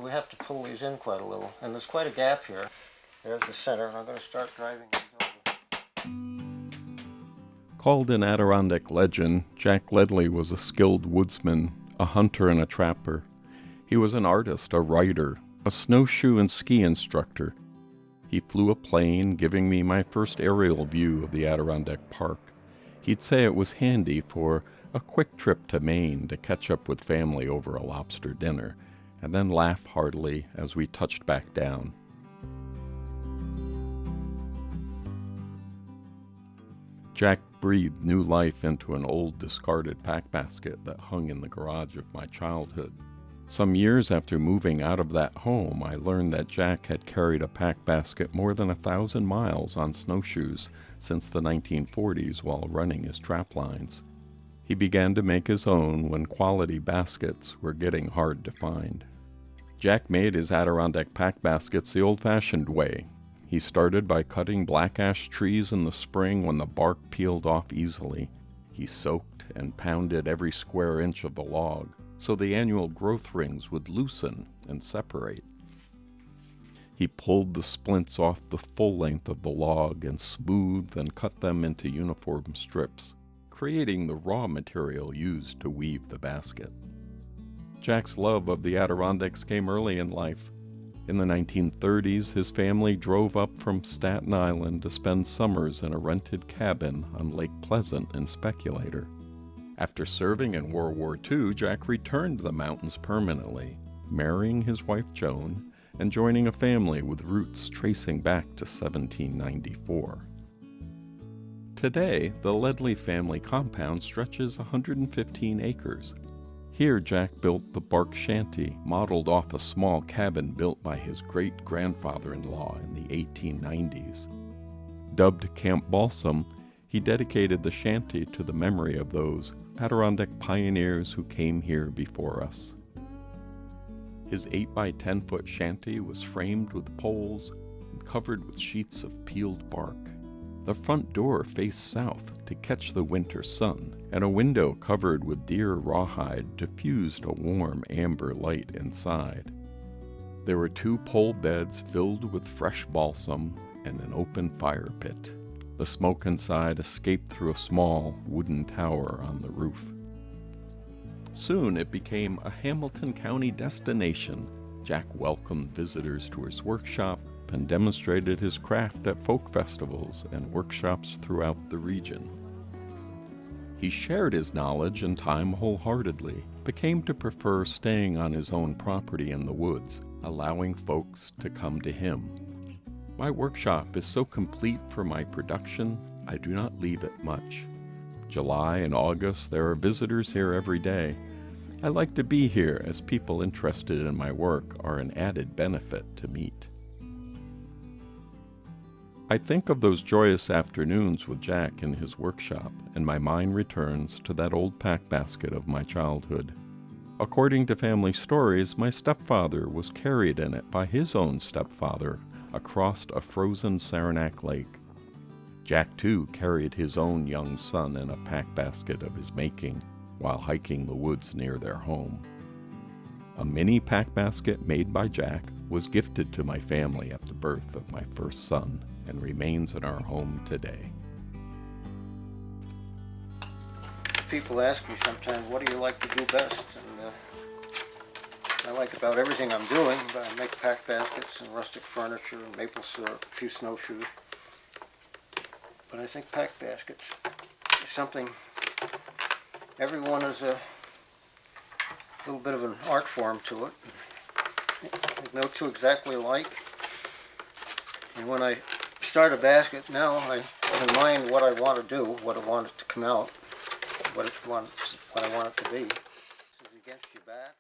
we have to pull these in quite a little, and there's quite a gap here. There's the center, and I'm going to start driving these over. Called an Adirondack legend, Jack Leadley was a skilled woodsman, a hunter and a trapper. He was an artist, a writer, a snowshoe and ski instructor. He flew a plane, giving me my first aerial view of the Adirondack Park. He'd say it was handy for a quick trip to Maine to catch up with family over a lobster dinner, and then laugh heartily as we touched back down. Jack breathed new life into an old discarded pack basket that hung in the garage of my childhood. Some years after moving out of that home, I learned that Jack had carried a pack basket more than 1,000 miles on snowshoes since the 1940s while running his trap lines. He began to make his own when quality baskets were getting hard to find. Jack made his Adirondack pack baskets the old-fashioned way. He started by cutting black ash trees in the spring when the bark peeled off easily. He soaked and pounded every square inch of the log so the annual growth rings would loosen and separate. He pulled the splints off the full length of the log and smoothed and cut them into uniform strips, creating the raw material used to weave the basket. Jack's love of the Adirondacks came early in life. In the 1930s, his family drove up from Staten Island to spend summers in a rented cabin on Lake Pleasant in Speculator. After serving in World War II, Jack returned to the mountains permanently, marrying his wife Joan and joining a family with roots tracing back to 1794. Today, the Leadley family compound stretches 115 acres. Here Jack built the bark shanty, modeled off a small cabin built by his great-grandfather-in-law in the 1890s. Dubbed Camp Balsam, he dedicated the shanty to the memory of those Adirondack pioneers who came here before us. His 8-by-10-foot shanty was framed with poles and covered with sheets of peeled bark. The front door faced south to catch the winter sun, and a window covered with deer rawhide diffused a warm amber light inside. There were 2 pole beds filled with fresh balsam and an open fire pit. The smoke inside escaped through a small wooden tower on the roof. Soon it became a Hamilton County destination. Jack welcomed visitors to his workshop and demonstrated his craft at folk festivals and workshops throughout the region. He shared his knowledge and time wholeheartedly, but came to prefer staying on his own property in the woods, allowing folks to come to him. My workshop is so complete for my production, I do not leave it much. July and August, there are visitors here every day. I like to be here as people interested in my work are an added benefit to meet. I think of those joyous afternoons with Jack in his workshop, and my mind returns to that old pack basket of my childhood. According to family stories, my stepfather was carried in it by his own stepfather across a frozen Saranac Lake. Jack, too, carried his own young son in a pack basket of his making while hiking the woods near their home. A mini pack basket made by Jack was gifted to my family at the birth of my first son and remains in our home today. People ask me sometimes, what do you like to do best? And I like about everything I'm doing, but I make pack baskets and rustic furniture and maple syrup, a few snowshoes. But I think pack baskets is something, everyone is a little bit of an art form to it. There's no two exactly alike. And when I start a basket now, I have in mind what I want to do, what I want it to come out, what I want it to be. This is against your back.